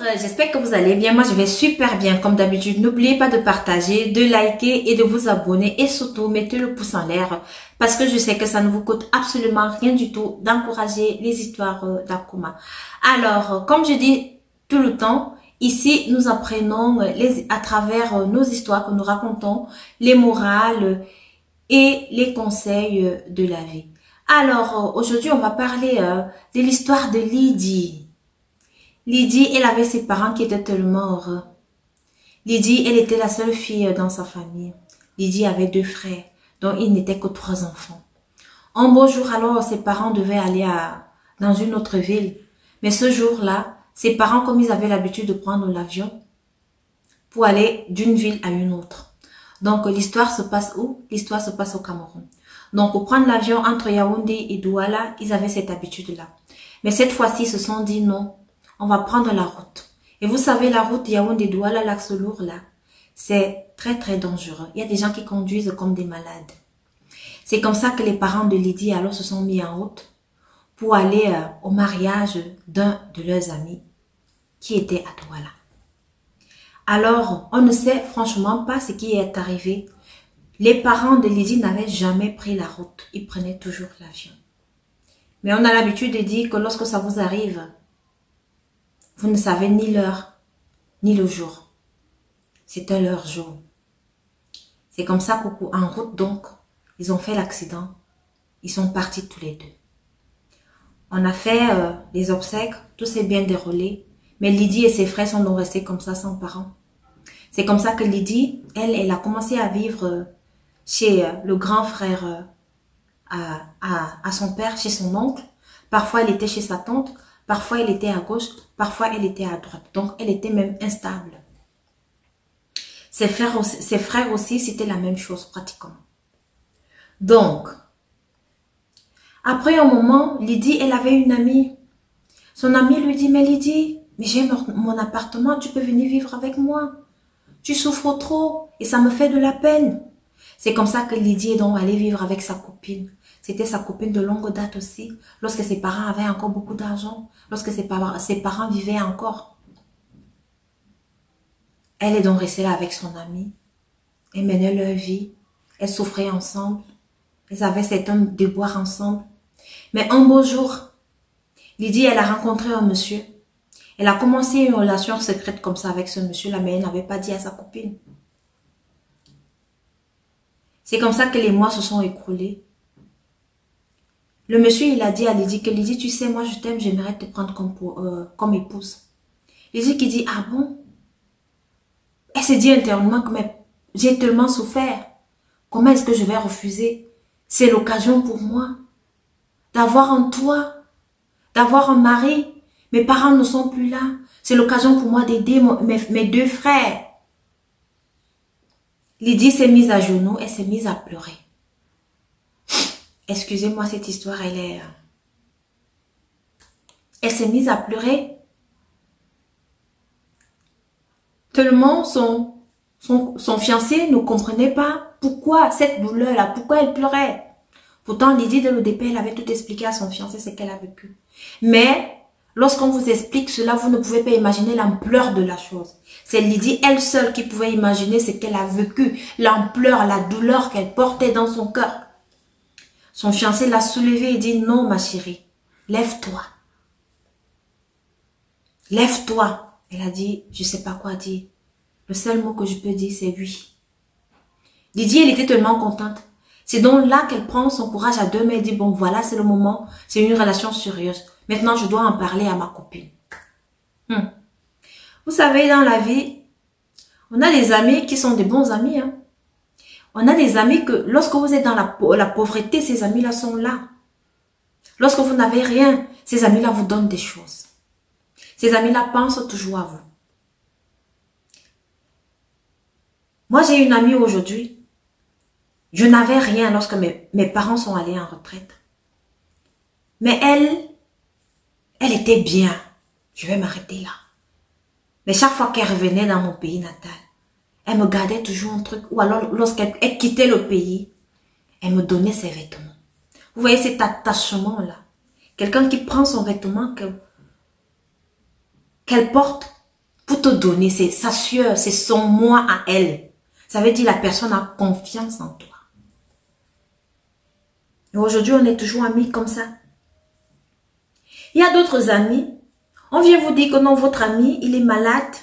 J'espère que vous allez bien. Moi, je vais super bien comme d'habitude. N'oubliez pas de partager, de liker et de vous abonner. Et surtout, mettez le pouce en l'air parce que je sais que ça ne vous coûte absolument rien du tout d'encourager les histoires d'Akuma. Alors, comme je dis tout le temps, ici, nous apprenons à travers nos histoires que nous racontons, les morales et les conseils de la vie. Alors, aujourd'hui, on va parler de l'histoire de Lydie. Lydie, elle avait ses parents qui étaient tellement heureux. Lydie, elle était la seule fille dans sa famille. Lydie avait 2 frères, dont il n'était que 3 enfants. Un beau jour, alors, ses parents devaient aller dans une autre ville. Mais ce jour-là, ses parents, comme ils avaient l'habitude de prendre l'avion pour aller d'une ville à une autre. Donc, l'histoire se passe où? L'histoire se passe au Cameroun. Donc, pour prendre l'avion entre Yaoundé et Douala, ils avaient cette habitude-là. Mais cette fois-ci, ils se sont dit non. On va prendre la route. Et vous savez, la route Yaoundé-Douala, l'axe lourd là, c'est très très dangereux. Il y a des gens qui conduisent comme des malades. C'est comme ça que les parents de Lydie alors se sont mis en route pour aller au mariage d'un de leurs amis qui était à Douala. Alors, on ne sait franchement pas ce qui est arrivé. Les parents de Lydie n'avaient jamais pris la route. Ils prenaient toujours l'avion. Mais on a l'habitude de dire que lorsque ça vous arrive, vous ne savez ni l'heure, ni le jour. C'était leur jour. C'est comme ça qu'en route, donc, ils ont fait l'accident. Ils sont partis tous les 2. On a fait les obsèques, tout s'est bien déroulé. Mais Lydie et ses frères sont donc restés comme ça, sans parents. C'est comme ça que Lydie, elle a commencé à vivre chez le grand frère à son père, chez son oncle. Parfois, elle était chez sa tante. Parfois, elle était à gauche, parfois, elle était à droite. Donc, elle était même instable. Ses frères aussi, c'était la même chose pratiquement. Donc, après un moment, Lydie, elle avait une amie. Son amie lui dit, mais Lydie, mais j'ai mon appartement, tu peux venir vivre avec moi. Tu souffres trop et ça me fait de la peine. C'est comme ça que Lydie est donc allée vivre avec sa copine. C'était sa copine de longue date aussi, lorsque ses parents avaient encore beaucoup d'argent, lorsque ses parents vivaient encore. Elle est donc restée là avec son amie. Elles menaient leur vie. Elles souffraient ensemble. Elles avaient certains déboires ensemble. Mais un beau jour, Lydie, elle a rencontré un monsieur. Elle a commencé une relation secrète comme ça avec ce monsieur-là, mais elle n'avait pas dit à sa copine. C'est comme ça que les mois se sont écoulés. Le monsieur, il a dit à Lydie que Lydie, tu sais, moi je t'aime, j'aimerais te prendre comme épouse. Lydie qui dit, ah bon? Elle s'est dit intérieurement que j'ai tellement souffert. Comment est-ce que je vais refuser? C'est l'occasion pour moi d'avoir un toit, d'avoir un mari. Mes parents ne sont plus là. C'est l'occasion pour moi d'aider mes 2 frères. Lydie s'est mise à genoux, elle s'est mise à pleurer. Excusez-moi, cette histoire, elle s'est mise à pleurer. Tellement son fiancé ne comprenait pas pourquoi cette douleur-là, pourquoi elle pleurait. Pourtant, Lydie, de le départ, elle avait tout expliqué à son fiancé, ce qu'elle a vécu. Mais, lorsqu'on vous explique cela, vous ne pouvez pas imaginer l'ampleur de la chose. C'est Lydie, elle seule, qui pouvait imaginer ce qu'elle a vécu, l'ampleur, la douleur qu'elle portait dans son cœur. Son fiancé l'a soulevée et dit, non, ma chérie, lève-toi. Lève-toi. Elle a dit, je sais pas quoi dire. Le seul mot que je peux dire, c'est oui. Lydie, elle était tellement contente. C'est donc là qu'elle prend son courage à 2 mains et dit, bon, voilà, c'est le moment. C'est une relation sérieuse. Maintenant, je dois en parler à ma copine. Vous savez, dans la vie, on a des amis qui sont des bons amis, hein. On a des amis que lorsque vous êtes dans la pauvreté, ces amis-là sont là. Lorsque vous n'avez rien, ces amis-là vous donnent des choses. Ces amis-là pensent toujours à vous. Moi, j'ai une amie aujourd'hui. Je n'avais rien lorsque mes parents sont allés en retraite. Mais elle était bien. Je vais m'arrêter là. Mais chaque fois qu'elle revenait dans mon pays natal, elle me gardait toujours un truc. Ou alors, lorsqu'elle quittait le pays, elle me donnait ses vêtements. Vous voyez cet attachement-là. Quelqu'un qui prend son vêtement qu'elle porte te donner, c'est sa sueur, c'est son moi à elle. Ça veut dire la personne a confiance en toi. Et aujourd'hui, on est toujours amis comme ça. Il y a d'autres amis, on vient vous dire que non, votre ami, il est malade.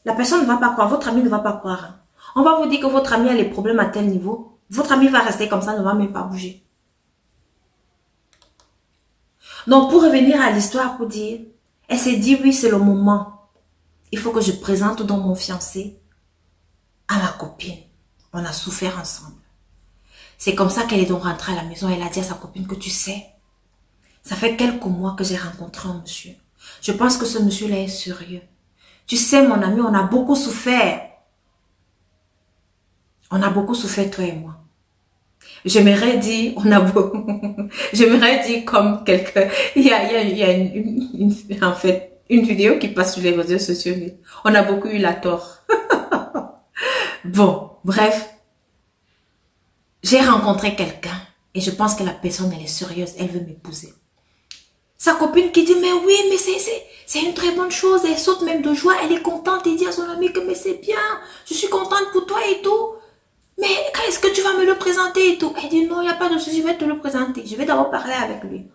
La personne ne va pas croire, votre ami ne va pas croire. On va vous dire que votre ami a les problèmes à tel niveau. Votre ami va rester comme ça, ne va même pas bouger. Donc, pour revenir à l'histoire, pour dire, elle s'est dit, oui, c'est le moment. Il faut que je présente donc mon fiancé à ma copine. On a souffert ensemble. C'est comme ça qu'elle est donc rentrée à la maison. Elle a dit à sa copine que tu sais, ça fait quelques mois que j'ai rencontré un monsieur. Je pense que ce monsieur-là est sérieux. Tu sais, mon ami, on a beaucoup souffert. On a beaucoup souffert, toi et moi. J'aimerais dire, on a beaucoup... J'aimerais dire comme quelqu'un... Il y a en fait, une vidéo qui passe sur les réseaux sociaux. On a beaucoup eu la tort. Bon, bref. J'ai rencontré quelqu'un et je pense que la personne, elle est sérieuse. Elle veut m'épouser. Sa copine qui dit, mais oui, mais c'est une très bonne chose. Elle saute même de joie. Elle est contente et dit à son ami que, mais c'est bien. Je suis contente pour toi et tout. Mais quand est-ce que tu vas me le présenter et tout? Elle dit, non, il n'y a pas de souci, je vais te le présenter. Je vais d'abord parler avec lui.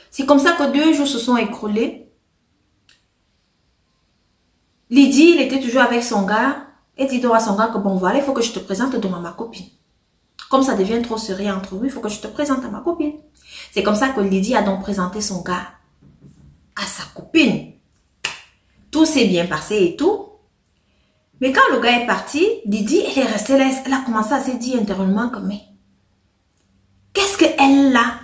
C'est comme ça que 2 jours se sont écroulés. Lydie, il était toujours avec son gars. Elle dit donc à son gars que, bon, voilà, il faut que je te présente donc à ma copine. Comme ça devient trop sérieux entre nous, il faut que je te présente à ma copine. C'est comme ça que Lydie a donc présenté son gars à sa copine. Tout s'est bien passé et tout. Mais quand le gars est parti, Lydie, elle est restée là, elle a commencé à se dire intérieurement que, mais, qu'est-ce qu'elle a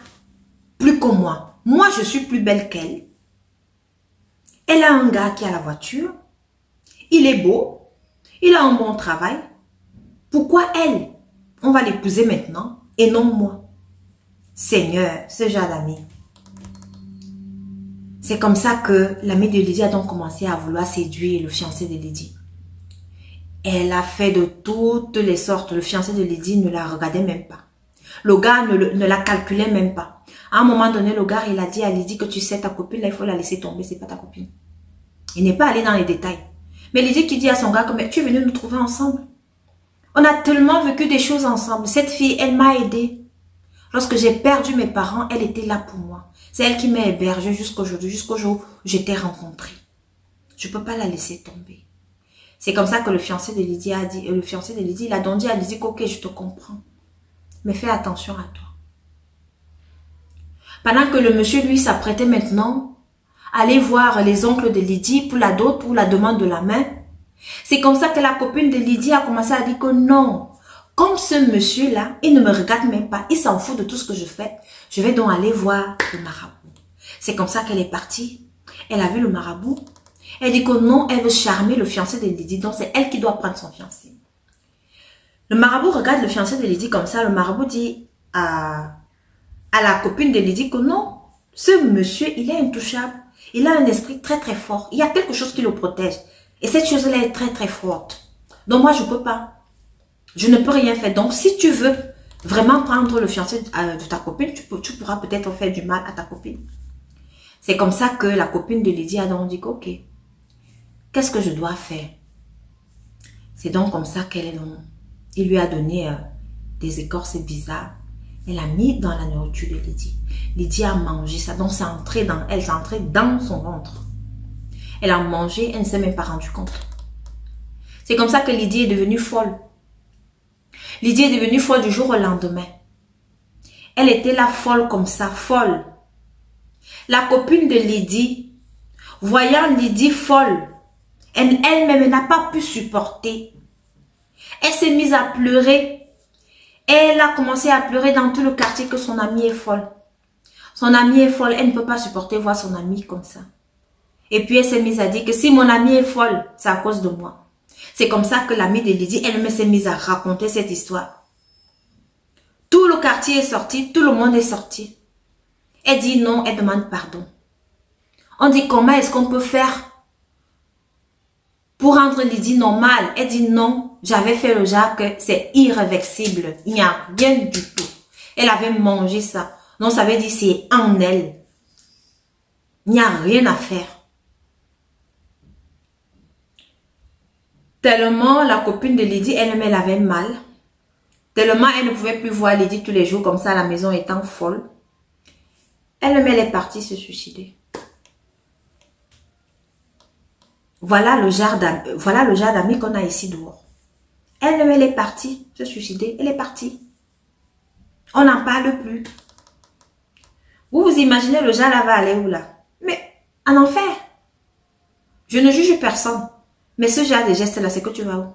plus que moi? Moi, je suis plus belle qu'elle. Elle a un gars qui a la voiture. Il est beau. Il a un bon travail. Pourquoi elle? On va l'épouser maintenant et non moi. Seigneur, ce genre d'ami. C'est comme ça que l'ami de Lydie a donc commencé à vouloir séduire le fiancé de Lydie. Elle a fait de toutes les sortes. Le fiancé de Lydie ne la regardait même pas. Le gars ne la calculait même pas. À un moment donné, le gars, il a dit à Lydie que tu sais, ta copine, là, il faut la laisser tomber, c'est pas ta copine. Il n'est pas allé dans les détails. Mais Lydie qui dit à son gars que, mais tu es venu nous trouver ensemble. On a tellement vécu des choses ensemble. Cette fille, elle m'a aidée. Lorsque j'ai perdu mes parents, elle était là pour moi. C'est elle qui m'a hébergée jusqu'aujourd'hui, jusqu'au jour où je t'ai rencontrée. Je ne peux pas la laisser tomber. C'est comme ça que le fiancé de Lydie a dit, il a donc dit à Lydie, ok, je te comprends. Mais fais attention à toi. Pendant que le monsieur, lui, s'apprêtait maintenant à aller voir les oncles de Lydie pour la dot, pour la demande de la main, c'est comme ça que la copine de Lydie a commencé à dire que non, comme ce monsieur-là, il ne me regarde même pas, il s'en fout de tout ce que je fais, je vais donc aller voir le marabout. C'est comme ça qu'elle est partie. Elle a vu le marabout. Elle dit que non, elle veut charmer le fiancé de Lydie, donc c'est elle qui doit prendre son fiancé. Le marabout regarde le fiancé de Lydie comme ça, le marabout dit à la copine de Lydie que non, ce monsieur, il est intouchable. Il a un esprit très très fort. Il y a quelque chose qui le protège. Et cette chose-là est très très forte. Donc moi, je ne peux pas. Je ne peux rien faire. Donc si tu veux vraiment prendre le fiancé de ta copine, tu pourras peut-être faire du mal à ta copine. C'est comme ça que la copine de Lydie a donc dit, ok, qu'est-ce que je dois faire? C'est donc comme ça il lui a donné des écorces bizarres. Elle a mis dans la nourriture de Lydie. Lydie a mangé ça. Donc, elle s'est entrée dans son ventre. Elle a mangé, elle ne s'est même pas rendue compte. C'est comme ça que Lydie est devenue folle. Lydie est devenue folle du jour au lendemain. Elle était là folle comme ça, folle. La copine de Lydie, voyant Lydie folle, elle-même n'a pas pu supporter. Elle s'est mise à pleurer. Elle a commencé à pleurer dans tout le quartier que son amie est folle. Son amie est folle, elle ne peut pas supporter voir son amie comme ça. Et puis elle s'est mise à dire que si mon amie est folle, c'est à cause de moi. C'est comme ça que l'amie de Lydie, elle s'est mise à raconter cette histoire. Tout le quartier est sorti, tout le monde est sorti. Elle dit non, elle demande pardon. On dit comment est-ce qu'on peut faire pour rendre Lydie normale? Elle dit non, j'avais fait le genre que c'est irréversible. Il n'y a rien du tout. Elle avait mangé ça. Donc ça veut dire c'est en elle. Il n'y a rien à faire. Tellement la copine de Lydie elle-même, elle avait mal. Tellement elle ne pouvait plus voir Lydie tous les jours comme ça à la maison étant folle. Elle-même, elle est partie se suicider. Voilà le genre d'amis qu'on a ici dehors. Elle-même, elle est partie se suicider. Elle est partie. On n'en parle plus. Vous vous imaginez le genre là va aller où là? Mais en enfer. Je ne juge personne. Mais ce genre de geste là, c'est que tu vas où?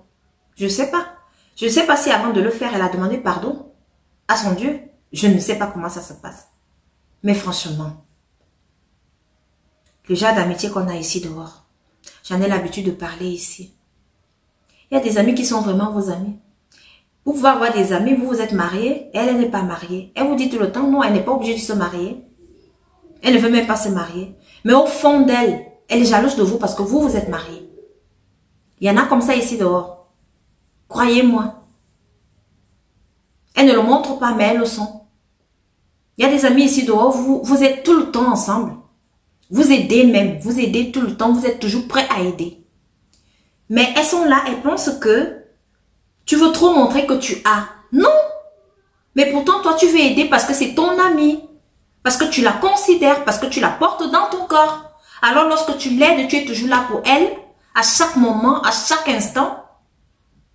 Je ne sais pas. Je ne sais pas si avant de le faire, elle a demandé pardon à son Dieu. Je ne sais pas comment ça se passe. Mais franchement, le genre d'amitié qu'on a ici dehors, j'en ai l'habitude de parler ici. Il y a des amis qui sont vraiment vos amis. Vous pouvez avoir des amis, vous êtes mariés, elle n'est pas mariée. Elle vous dit tout le temps, non, elle n'est pas obligée de se marier. Elle ne veut même pas se marier. Mais au fond d'elle, elle est jalouse de vous parce que vous êtes mariés. Il y en a comme ça ici dehors. Croyez-moi. Elles ne le montrent pas, mais elles le sont. Il y a des amis ici dehors, vous êtes tout le temps ensemble. Vous aidez même, vous aidez tout le temps, vous êtes toujours prêts à aider. Mais elles sont là, elles pensent que tu veux trop montrer que tu as. Non! Mais pourtant, toi, tu veux aider parce que c'est ton ami. Parce que tu la considères, parce que tu la portes dans ton corps. Alors, lorsque tu l'aides, tu es toujours là pour elle. À chaque moment, à chaque instant,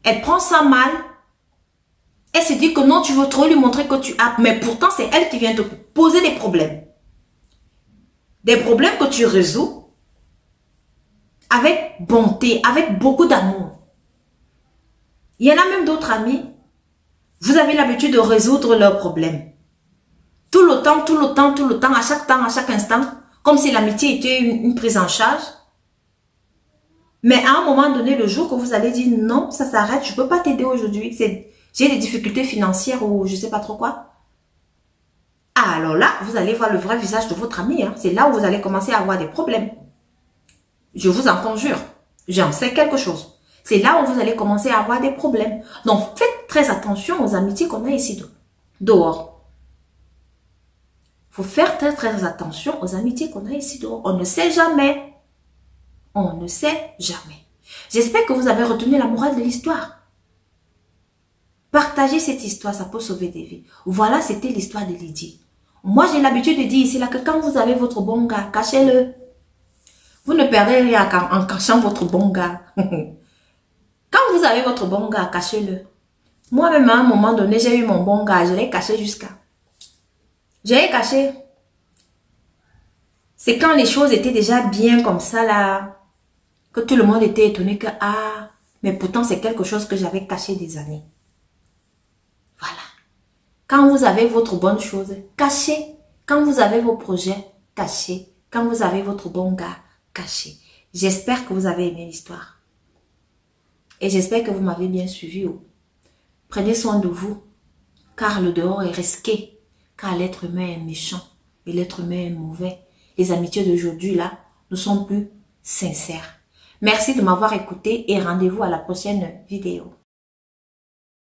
elle prend ça mal. Elle se dit que non, tu veux trop lui montrer que tu as. Mais pourtant, c'est elle qui vient te poser des problèmes. Des problèmes que tu résous avec bonté, avec beaucoup d'amour. Il y en a même d'autres amis. Vous avez l'habitude de résoudre leurs problèmes. Tout le temps, à chaque instant. Comme si l'amitié était une prise en charge. Mais à un moment donné, le jour que vous allez dire non, ça s'arrête, je ne peux pas t'aider aujourd'hui. J'ai des difficultés financières ou je ne sais pas trop quoi. Alors là, vous allez voir le vrai visage de votre ami. Hein. C'est là où vous allez commencer à avoir des problèmes. Je vous en conjure. J'en sais quelque chose. C'est là où vous allez commencer à avoir des problèmes. Donc, faites très attention aux amitiés qu'on a ici dehors. Il faut faire très attention aux amitiés qu'on a ici dehors. On ne sait jamais. On ne sait jamais. J'espère que vous avez retenu la morale de l'histoire. Partagez cette histoire, ça peut sauver des vies. Voilà, c'était l'histoire de Lydie. Moi, j'ai l'habitude de dire ici là que quand vous avez votre bon gars, cachez-le. Vous ne perdez rien en cachant votre bon gars. Quand vous avez votre bon gars, cachez-le. Moi-même, à un moment donné, j'ai eu mon bon gars, je l'ai caché jusqu'à. Je l'ai caché. C'est quand les choses étaient déjà bien comme ça là, que tout le monde était étonné que, ah, mais pourtant c'est quelque chose que j'avais caché des années. Voilà. Quand vous avez votre bonne chose, cachez. Quand vous avez vos projets, cachez. Quand vous avez votre bon gars, cachez. J'espère que vous avez aimé l'histoire. Et j'espère que vous m'avez bien suivi. Prenez soin de vous, car le dehors est risqué, car l'être humain est méchant et l'être humain est mauvais. Les amitiés d'aujourd'hui là ne sont plus sincères. Merci de m'avoir écouté et rendez-vous à la prochaine vidéo.